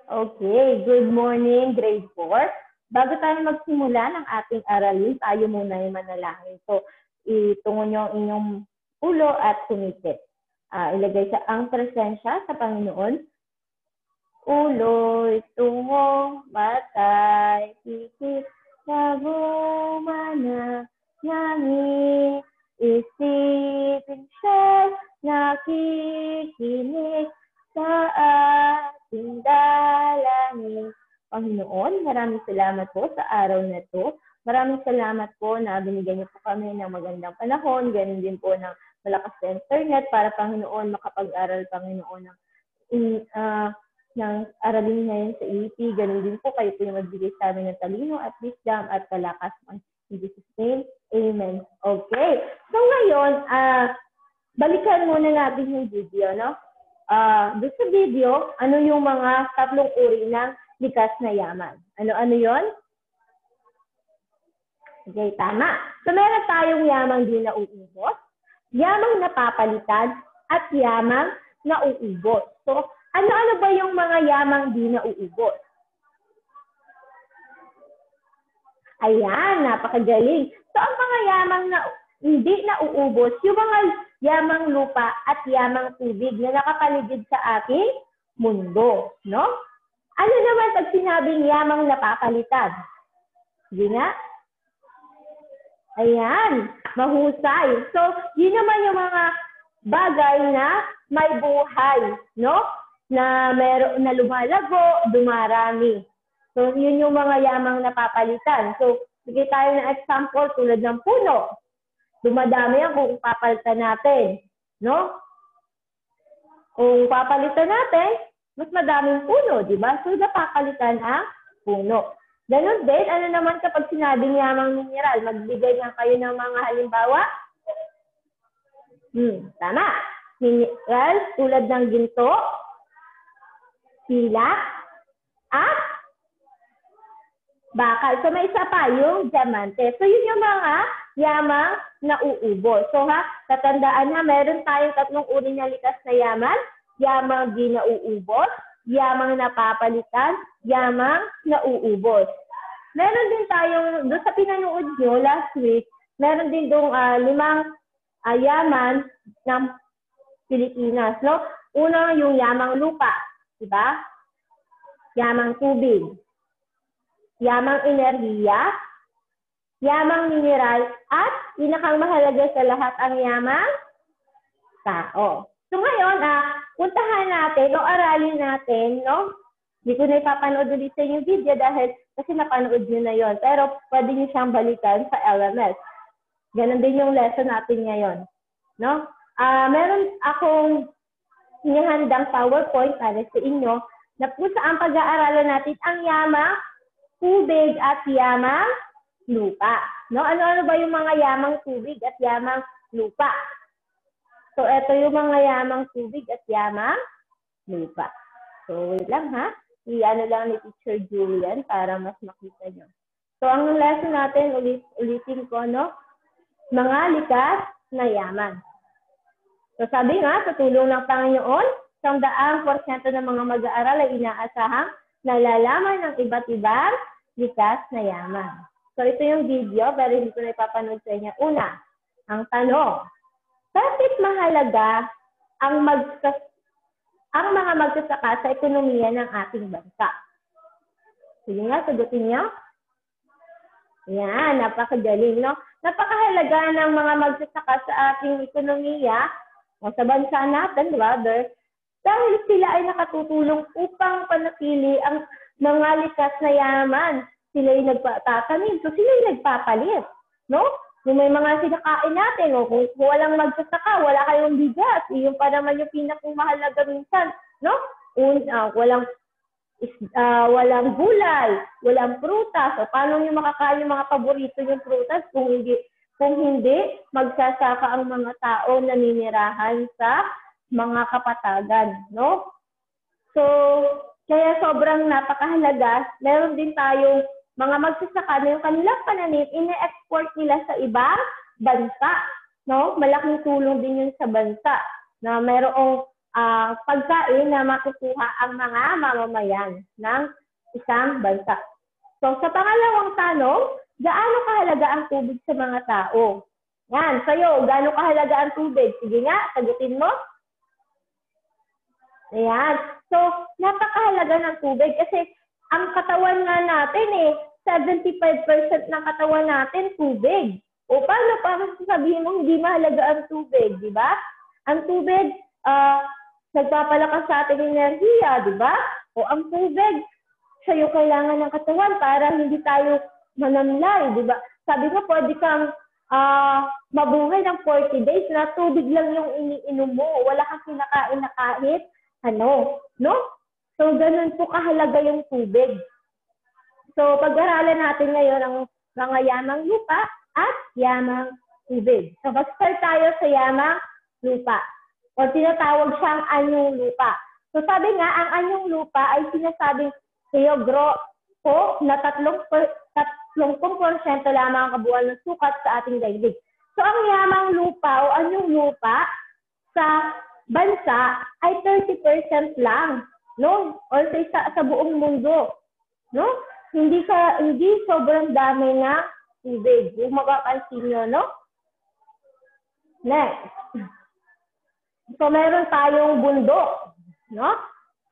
Okay, good morning, grade 4. Bago tayo magsimula ng ating aralin, tayo muna ay manalangin. So, itungo nyo ang inyong ulo at sumikip. Ilagay sa ang presensya sa Panginoon. Ulo, tungo, matay, pikit, labo, mana, ngangit, isipin siya, nakikinig sa ating dalangin. Panginoon, maraming salamat po sa araw na ito. Maraming salamat po na binigyan niyo po kami ng magandang panahon, ganun din po ng malakas na internet para, Panginoon, makapag-aral, Panginoon, ng aralin ngayon sa EP. Ganun din po, kayo po yung magbigay sa amin ng talino at wisdom at kalakasan. In Jesus' name, amen. Okay. So ngayon, balikan muna natin yung video, no? Doon sa video, ano yung mga tatlong uri ng likas na yaman? Ano yon? Okay, tama. So meron tayong yamang di nauubos, yamang napapalitan, at yamang nauubos. So, ano-ano ba yung mga yamang di nauubos? Ayan, napakagaling. So, ang mga yamang na hindi nauubos, yung mga yamang lupa at yamang tubig na nakapaligid sa ating mundo, no? Ano naman pag sinabing yamang napapalitan? Sige nga. Ayan, mahusay. So, yun naman yung mga bagay na may buhay, no? Na meron na lumalago, dumarami. So, yun yung mga yamang napapalitan. So, bigay tayo ng example tulad ng puno. Dumadami yan kung papalitan natin, no? Kung papalitan natin, mas madaming puno, di ba? So, napapalitan ang puno. Ganun din, ano naman kapag sinabing yamang mineral, magbigay nga kayo ng mga halimbawa? Tama. Mineral tulad ng ginto, silak, at bakal. So, may isa pa, yung diamante. So, yun yung mga yamang nauubos. So, tatandaan na, meron tayong tatlong uri na likas na yaman. Yamang di nauubos, yamang napapalitan, yamang nauubos. Meron din tayong, doon sa pinanood nyo last week, meron din doon 5 yaman ng Pilipinas. No? Una, yung yamang lupa. Diba? Yamang tubig. Yamang enerhiya, yamang mineral, at pinakang mahalaga sa lahat ang yamang tao. So ngayon, puntahan natin o aralin natin, no? Hindi ko na ipapanood ulit sa inyong video dahil kasi napanood nyo na yon. Pero pwede nyo siyang balikan sa LMS. Ganon din yung lesson natin ngayon, no? Meron akong hinihandang PowerPoint para sa inyo na kung saan pag-aaralan natin ang yamang tubig at yamang lupa. No? Ano-ano ba yung mga yamang tubig at yamang lupa? So, ito yung mga yamang tubig at yamang lupa. So, wait lang ha. I-ano lang ni Teacher Julian para mas makita nyo. So, ang lesson natin, ulitin ko, no? Mga likas na yaman. So, sabi nga, sa tulong ng Panginoon, 100% ng mga mag-aaral ay inaasahang nalalaman ng iba't ibang likas na yaman. So, ito yung video, pero hindi ko na ipapanood sa inyo. Una, ang tanong, bakit mahalaga ang mga magsasaka sa ekonomiya ng ating bansa? Sige nga, sagutin niyo. Yan, napakagaling, no? Napakahalaga ng mga magsasaka sa ating ekonomiya o sa bansa natin, rather, dahil sila ay nakatutulong upang panatili ang mga likas na yaman. Sila ay nagtatanim, so sila ay nagpapalit, no? Yung may mga sinakain natin, o kung walang magsasaka, wala kayong bigas, yung pa naman yung pinakamahalaga minsan, no? Walang gulay, walang prutas, o paano nyo makakain yung mga paborito yung prutas kung hindi magsasaka ang mga tao na ninirahan sa mga kapatagan, no? So, kaya sobrang napakahalaga. Meron din tayong mga magsasaka na yung kanilang pananim, ine-export nila sa ibang bansa, no? Malaking tulong din yun sa bansa na mayroong pagkain na makukuha ang mga mamamayan ng isang bansa. So sa pangalawang tanong, gaano kahalaga ang tubig sa mga tao? Yan, sa'yo, gaano kahalaga ang tubig? Sige nga, sagutin mo. Ayan. So, napakahalaga ng tubig kasi ang katawan nga natin 75% ng katawan natin tubig. O paano para sasabihin mo hindi mahalaga ang tubig, di ba? Ang tubig, nagpapalakas sa ating enerhiya, di ba? O ang tubig, siya yung kailangan ng katawan para hindi tayo manamlay, di ba? Sabi nga, pwede kang mabuhay ng 40 days na tubig lang yung iniinom mo. Wala kang kinakain na kahit no? So, ganun po kahalaga yung tubig. So, pag-aralan natin ngayon ang mga yamang lupa at yamang tubig. So, mag-start tayo sa yamang lupa. O tinatawag siyang anyong lupa. So, sabi nga, ang anyong lupa ay sinasabing geogro na 30% lamang ang kabuuan ng sukat sa ating daigdig. So, ang yamang lupa o anyong lupa sa bansa ay 30% lang, no? Or sa buong mundo, no? Hindi sobrang dami na tubig. Yung mapapansin nyo, no? Next. So, meron tayong bundok, no?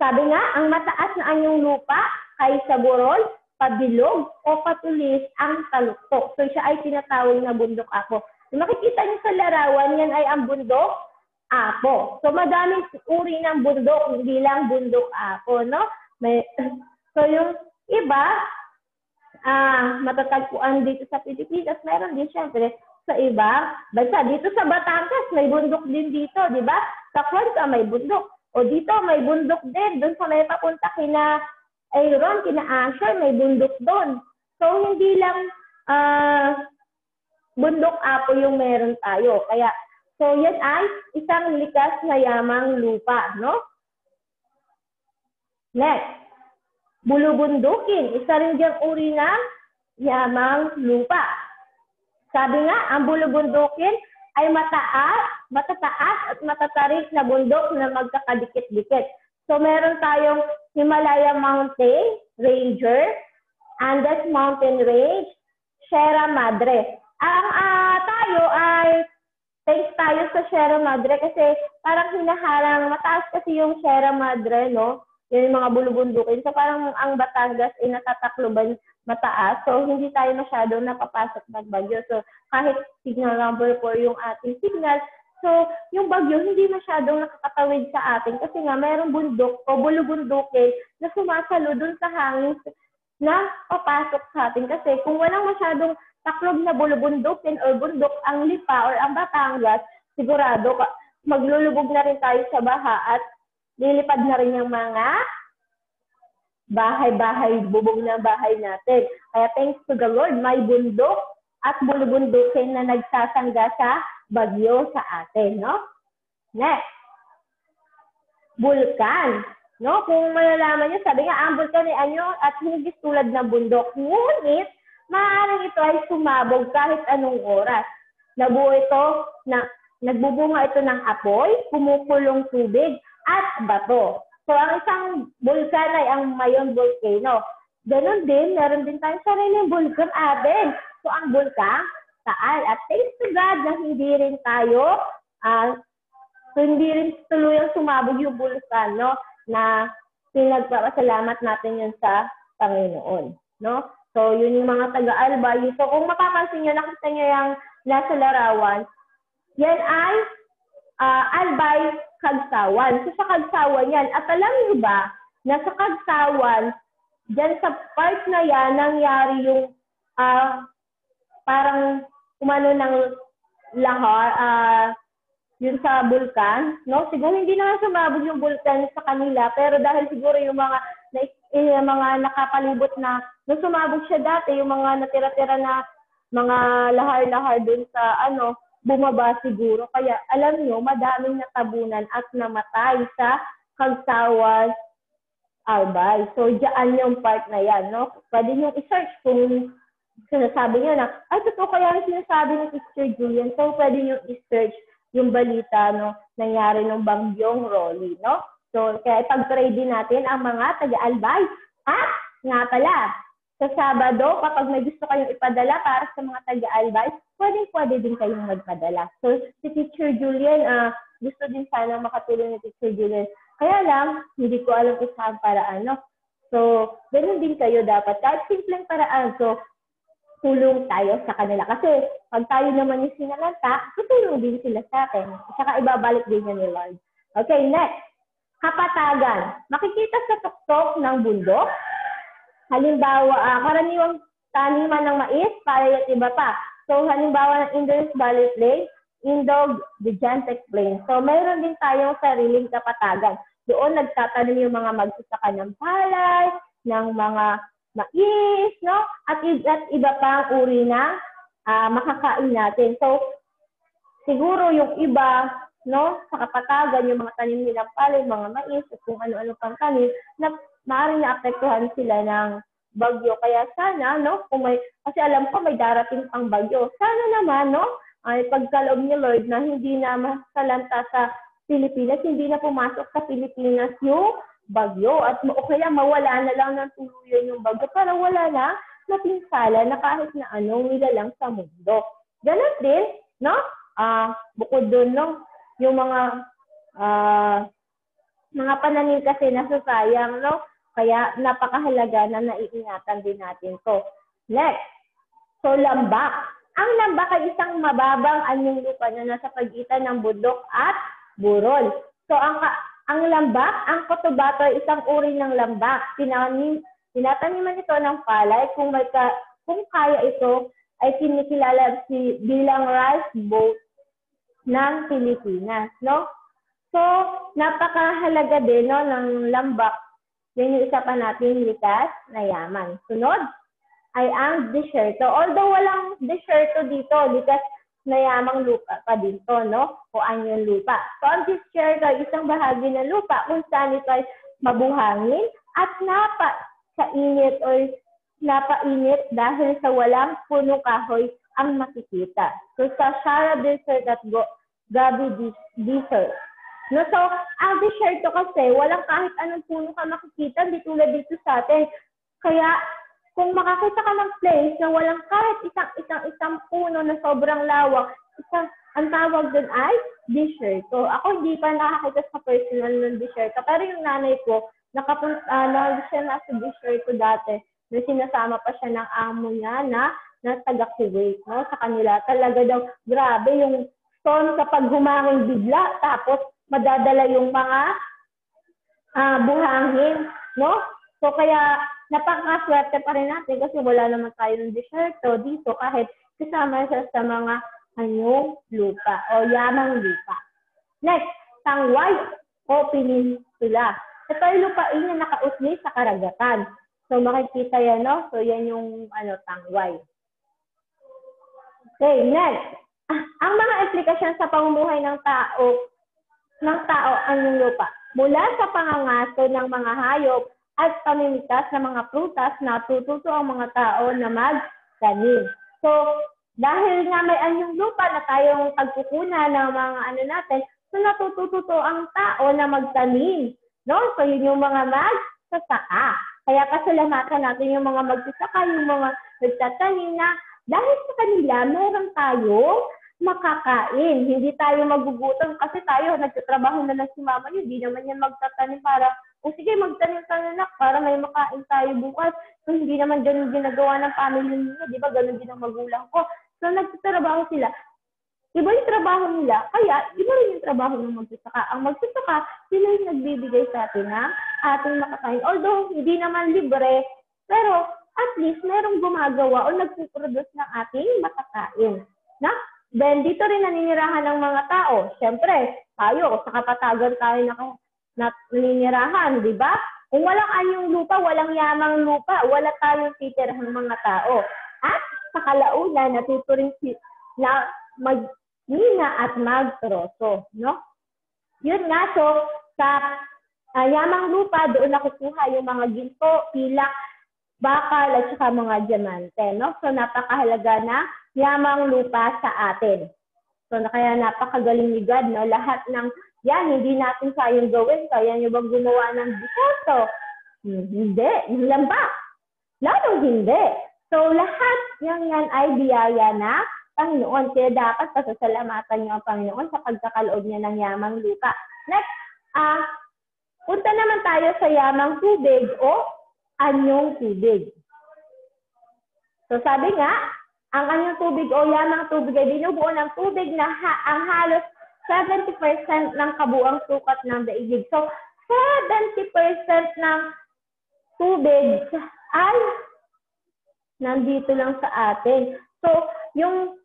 Sabi nga, ang mataas na anyong lupa ay sa burol, pabilog, o patulis ang taluktok. So, siya ay tinatawag na bundok apo. So, makikita niyo sa larawan, yan ay ang bundok apo. So, madaming uri ng bundok, hindi lang bundok apo, no? So, yung iba, matatagpuan dito sa Pilipinas, meron din siyempre sa iba bansa. Dito sa Batangas, may bundok din dito, di ba? Sa Cuenca, may bundok. O dito, may bundok din. Doon sa may papunta kina Aaron, kina Asher, may bundok doon. So, hindi lang bundok apo yung meron tayo. Kaya, so, yan ay isang likas na yamang lupa, no? Next, bulubundukin. Isa rin diyang uri ng yamang lupa. Sabi nga, ang bulubundukin ay matataas at matatarik na bundok na magkakadikit-dikit. So, meron tayong Himalaya Mountain Ranger, Andes Mountain Range, Sierra Madre. Tayo ay thanks tayo sa Sierra Madre kasi parang hinaharang, mataas kasi yung Sierra Madre, no? Yung mga bulubundukin. So parang ang Batangas ay natatakloban mataas. So hindi tayo masyado napapasok ng bagyo. So kahit signal number 4 yung ating signal, so yung bagyo hindi masyadong nakakatawid sa atin kasi nga mayroong bundok o bulubundukin na sumasalo dun sa hangin na papasok sa atin. Kasi kung walang masyadong taklob na bulubundukin or bundok ang Lipa or ang Batangas, sigurado maglulubog na rin tayo sa baha at lilipad na rin yung mga bahay-bahay, bubong na bahay natin. Kaya thanks to the Lord, may bundok at bulubundukin na nagsasangga sa bagyo sa atin, no? Next, bulkan. No? Kung malalaman nyo, sabi nga, ang bulkan ay anyo at hugis tulad ng bundok. Ngunit, maaaring ito ay sumabog kahit anong oras. Nagbubunga ito ng apoy, kumukulong tubig, at bato. So, ang isang bulkan ay ang Mayon Volcano. Ganon din, meron din tayong sariling bulkan atin. So, ang bulkan, Taal. At thanks to God na hindi rin tayo, hindi rin tuluyang sumabog yung bulkan, no? Na pinagpapasalamat natin yun sa Panginoon, no? So, yun yung mga taga-Albay. So, kung mapapansin nyo, nakita nyo yung nasa larawan, yan ay Albay Kagsawan. So, sa Kagsawan yan. At alam nyo ba, na sa Kagsawan, dyan sa part na yan, nangyari yung parang umano ng lahar, yun sa bulkan, no? Siguro hindi naman sumabog yung bulkan sa kanila, pero dahil siguro yung mga nakapalibot na sumabog siya dati, yung mga natira-tira na mga lahar-lahar dun sa bumaba siguro. Kaya alam nyo, madaming natabunan at namatay sa Kagsawan, Albay. So, diyan yung part na yan, no? Pwede nyo i-search kung sinasabi nyo na, ay, totoo kaya yung sinasabi ni Sister Julian. So, pwede nyo i-search yung balita, no, nangyari ng bagyong Rolly, no? So, kaya ipag-pray din natin ang mga taga-albay. At nga pala, sa Sabado, kapag may gusto kayong ipadala para sa mga taga-albay, pwede din kayong magpadala. So, si Teacher Julian, gusto din sana makatulong ni Teacher Julian. Kaya lang, hindi ko alam kung saan paraan, no? So, ganun din kayo dapat. Kahit simpleng paraan. So, tulong tayo sa kanila. Kasi, pag tayo naman yung sinalanta, tutulong din sila sa atin. Saka ibabalik din niya ni Lord. Okay, next. Kapatagan. Makikita sa tuktok ng bundok. Halimbawa, karaniwang taniman ng mais, para at iba pa. So, halimbawa ng Indus Valley Plain, Indog, Gigantic Plain. So, mayroon din tayong sariling kapatagan. Doon nagtatanim yung mga magsasaka ng palay, ng mga mais, no? At iba pa ang uri na makakain natin. So, siguro yung iba, no, sa kapatagan, yung mga tanim nilang palay, mga mais, at kung ano-ano pang tanim, na maaaring naapektuhan sila ng bagyo. Kaya sana, no, kasi alam ko may darating pang bagyo. Sana naman, no, ay pagkaloob ni Lord na hindi na masalanta sa Pilipinas, hindi na pumasok sa Pilipinas yung bagyo. At o kaya mawala na lang ng tuluyan yung bagyo para wala na napinsala na kahit na anong nilalang sa mundo. Ganun din, no? Bukod doon, no, yung mga pananim kasi nasasayang, no? Kaya napakahalaga na naiingatan din natin to. Next. So, lambak. Ang lambak ay isang mababang anyong lupa na nasa pagitan ng bundok at burol. So, ang lambak, ang kotobato ay isang uri ng lambak. Tinataniman ito ng palay. Kung kaya ito, ay kinikilala bilang rice bowl ng Pilipinas, no? So, napakahalaga din, no, ng lambak. Yan yung isa pa natin likas na yaman. Sunod ay ang desierto. Although walang desierto dito, likas na yamang lupa pa dito, no? O anyong lupa. So, ang desierto ay isang bahagi ng lupa kung saan ito ay mabuhangin at napainit o napainit dahil sa walang punong kahoy ang makikita. So, sa Sahara Desert at Gobi Desert. No, so, ang desierto kasi, walang kahit anong puno ka makikita, di tulad dito sa atin. Kaya, kung makakita ka ng place na walang kahit isang puno na sobrang lawak, ang tawag dun ay desierto. Ako hindi pa nakakita sa personal ng desierto, pero yung nanay ko, nakapunta siya na sa desierto dati, na sinasama pa siya ng amo niya na taga-Kuwait, no? Sa kanila, talaga daw, grabe yung storm kapag humangin bigla, tapos madadala yung mga buhangin, no? So, kaya napakaswerte pa rin natin kasi wala naman tayo ng desierto dito kahit kasama siya sa mga anyong lupa o yamang lupa. Next, tangway o peninsula. Ito ay lupain na nakausli sa karagatan. So, makikita yan, no? So, yan yung tangway. Okay, next. Ang mga implikasyon sa pamumuhay ng tao ang lupa. Mula sa pangangaso ng mga hayop at pamimitas ng mga prutas, natututo ang mga tao na magtanim. So, dahil nga may anyong lupa na tayong pagkukunan ng mga natin, so natututo ang tao na magtanim. No? So, yun yung mga magsasaka. Kaya pasalamatan natin yung mga magsasaka, yung mga nagtatanim na dahil sa kanila, meron tayong makakain. Hindi tayo magugutom kasi tayo, nagtatrabaho na lang si mama niyo, hindi naman yan magtatanim para, sige, magtanim tayo na para may makain tayo bukas. So, hindi naman ganun ginagawa ng family niya, di ba? Ganun din ang magulang ko. So, nagtatrabaho sila. Iba yung trabaho nila, kaya iba rin yung trabaho ng magsasaka. Ang magsasaka, sila yung nagbibigay sa atin ng ating makakain. Although, hindi naman libre, pero at least merong gumagawa o nagpuproduce ng ating makakain. Na? Then, dito rin naninirahan ng mga tao. Siyempre, tayo, sa kapatagan tayo naninirahan, di ba? Kung walang anyong lupa, walang yamang lupa, wala tayong titirahang mga tao. At sa kalaunan, natuto rin na magnina at magtroso. No? Yun nga, so, sa yamang lupa, doon nakukuha yung mga ginto, pilak, bakal, at saka mga diamante. No? So, napakahalaga na yamang lupa sa atin. So, kaya napakagaling ni God, no? Lahat ng yan, hindi natin kayang gawin. Kaya nyo bang gumawa ng disoto? Hindi. Lang ba? Lalong hindi. So, lahat yan ay biyaya na Panginoon. Kaya dapat pasasalamatan niyo ang Panginoon sa pagkakaloob niya ng yamang lupa. Next, punta naman tayo sa yamang tubig o anyong tubig. So, sabi nga, ang anyong tubig o yamang tubig ay binubuo ng tubig na ang halos 70% ng kabuang sukat ng daigdig. So, 70% ng tubig ay nandito lang sa atin. So, yung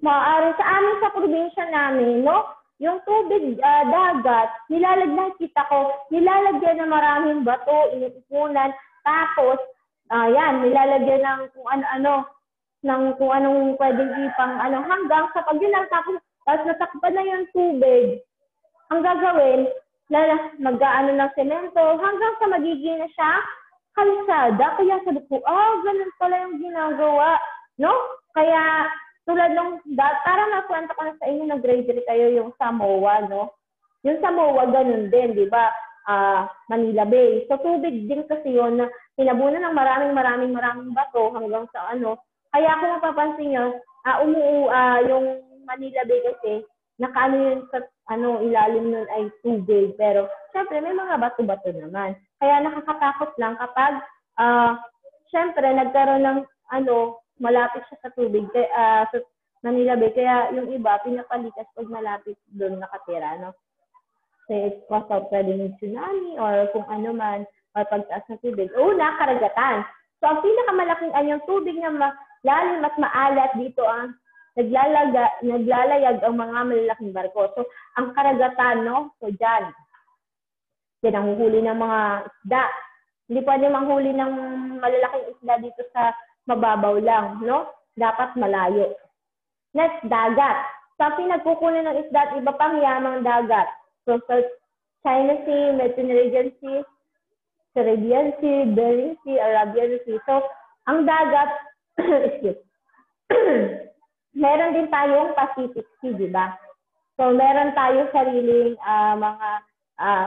maaari sa amin sa probinsya namin, no? Yung tubig dagat, nakikita ko, nilalagyan ng maraming bato, inipunan, tapos, nilalagyan ng kung ano-ano, ng kung anong pwedeng ipang, hanggang sa pag yun tapos natakpan na yung tubig, ang gagawin, mag-aano ng semento, hanggang sa magiging na siya kalsada. Kaya sabi ko, ganun pala yung ginagawa, no? Kaya, tulad nung, parang nakwento ko na sa inyo, nag-graduate kayo yung Samoa, no? Yung Samoa, ganun din, di ba? Manila Bay. So, tubig din kasi yun na pinabunan ng maraming bato hanggang sa ano. Kaya kung mapapansin nyo, yung Manila Bay kasi, nakaano yun sa ilalim nun ay tubig. Pero, syempre, may mga bato-bato naman. Kaya nakakatakot lang kapag, syempre, nagkaroon ng, malapit siya sa tubig, sa Manila Bay. Kaya yung iba, pinapalikas pag malapit doon nakatira, no? Kasi cause of pwedeng tsunami or kung ano man, or pagtaas ng tubig. Una, karagatan. So, ang pinakamalaking anyong tubig na lalim at maalat dito ang naglalayag ang mga malalaking barko. So, ang karagatan, no? So, dyan. Yan ang huli ng mga isda. Hindi pwede manghuli ng malalaking isda dito sa mababaw lang, no? Dapat malayo. Next, dagat. Sa pinagkukunan ng isda at iba pang yamang dagat. So, sa China Sea, Mediterranean Sea, Caribbean Sea, Bering Sea, Arabian Sea. So, ang dagat, meron din tayong Pacific Sea, di ba? So, meron tayong sariling mga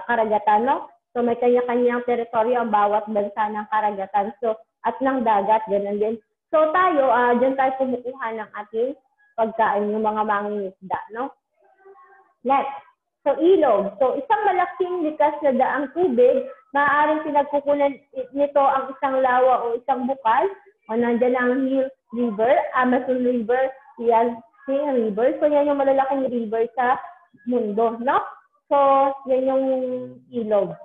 karagatan, no? So, may kanya-kanyang teritoryo ang bawat bansa ng karagatan. So, at ng dagat, ganun din. So, tayo, dyan tayo kumukuha ng ating pagkain, yung mga mangingisda, no? Next. So, ilog. So, isang malaking likas na daang tubig, maaaring pinagkukunan nito ang isang lawa o isang bukal, o nandyan ang Nile River, Amazon River, Yangtze River. So, yan yung malalaking river sa mundo, no? So, yan yung ilog.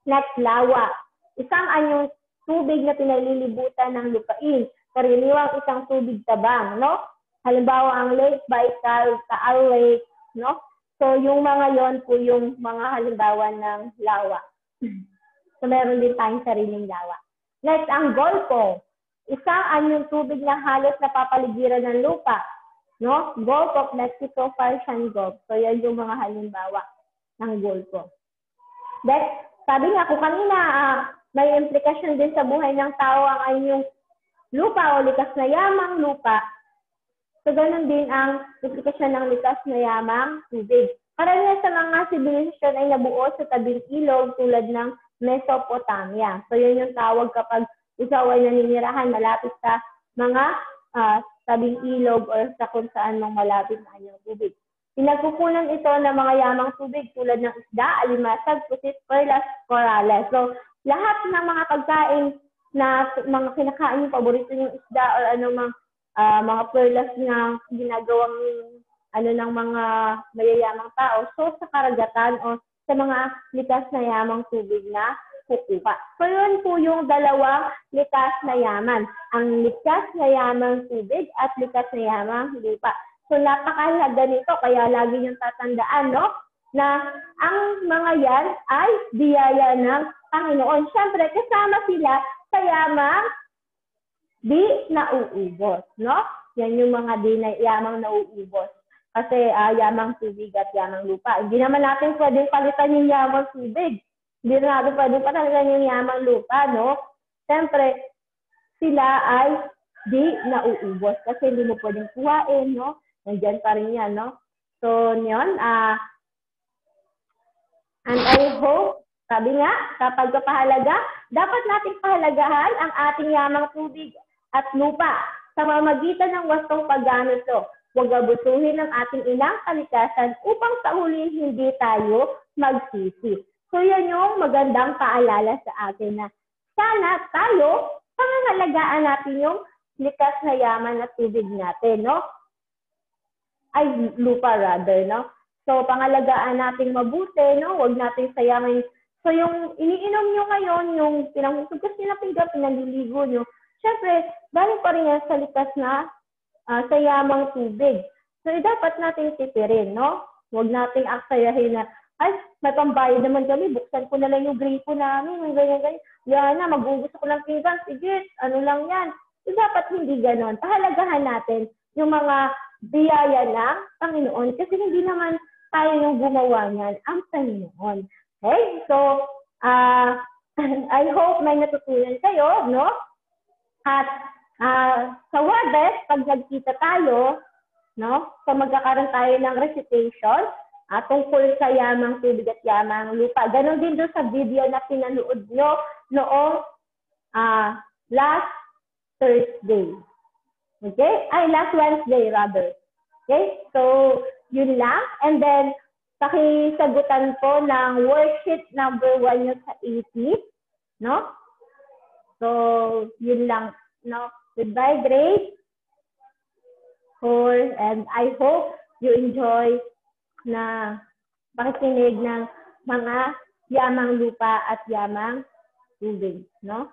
Next, lawa. Isang anyong tubig na pinalilibutan ng lupain. Karaniwang isang tubig tabang, no? Halimbawa, ang Lake Baikal, Taal Lake, no? So, yung mga yon po yung mga halimbawa ng lawa. So, meron din tayong sariling lawa. Next, ang Golfo. Isang anyong tubig na halos napapaligiran ng lupa. No? Gulf of Mexico, Persian Gulf. So, yan yung mga halimbawa ng Golfo. Next, sabi nga ko kanina, may implikasyon din sa buhay ng tao ang anyong lupa o likas na yamang lupa. So, ganun din ang implikasyon ng likas na yamang tubig. Karamihan sa mga sibilisasyon ay nabuo sa tabing ilog tulad ng Mesopotamia. So, yun yung tawag kapag ikaw ay naninirahan malapit sa mga tabing ilog or sa kung saan mong malapit na anyong tubig. Pinagkukunan ito ng mga yamang tubig tulad ng isda, alimasag, pusit, perlas, corales. So, lahat ng mga pagkain na mga kinakain yung paborito yung isda or anumang mga perlas na ginagawang ng mga mayayamang tao. So, sa karagatan o sa mga likas na yamang tubig na kukuha. So, yun po yung dalawang likas na yaman. Ang likas na yamang tubig at likas na yamang lupa. So, napakahalaga nito. Kaya lagi yung tatandaan, no? Na ang mga yan ay biyaya ng Panginoon. Siyempre, kasama sila sa yamang di nauubos, no? Yan yung mga di na yamang nauubos. Kasi yamang tubig at yamang lupa. Hindi naman natin pwedeng palitan yung yamang tubig. Hindi natin pwedeng palitan yung yamang lupa, no? Siyempre, sila ay di nauubos. Kasi hindi mo pwedeng kuhain, no? Nandiyan pa rin yan, no? So, yun. And I hope, sabi nga, sa pagpapahalaga, dapat nating pahalagahan ang ating yamang tubig at lupa sa mamagitan ng wastong paggamit ito. Huwag abusuhin ang ating inang kalikasan upang sa huli hindi tayo magsisi. So, yan yung magandang paalala sa atin na sana tayo, pangangalagaan natin yung likas na yaman at tubig natin, no? Ay, lupa rather, no? So, pangalagaan natin mabuti, no? Huwag natin sayangin. So, yung iniinom nyo ngayon, yung pinanghugas nyo na pinggan, pinaliligo nyo, syempre, balik pa rin yan sa likas na sa yamang tubig. So, dapat natin tipirin, no? Huwag nating aksayahin na, ay, may pambayad naman kami, buksan ko na lang yung gripo namin, ganyan. Yan na, maghugas ko ng pinggan, sige, ano lang yan. So, dapat hindi ganon. Pahalagahan natin yung mga biyaya ng Panginoon kasi hindi naman tayo yung gumawa niyan, ang Panginoon. Okay? So, I hope may natutunan kayo, no? At sa Webes, pag nagkita tayo, no? So, magkakaroon tayo ng recitation tungkol sa yamang tubig at yamang lupa. Ganon din doon sa video na pinanood nyo noong last Thursday. Okay? Ay, last Wednesday rather. Okay? So, yun lang. And then, pakisagutan po ng worksheet number 1 nyo sa 80. No? So, yun lang. No? Goodbye, Grace. And I hope you enjoy na pakikinig ng mga yamang lupa at yamang tubig. No?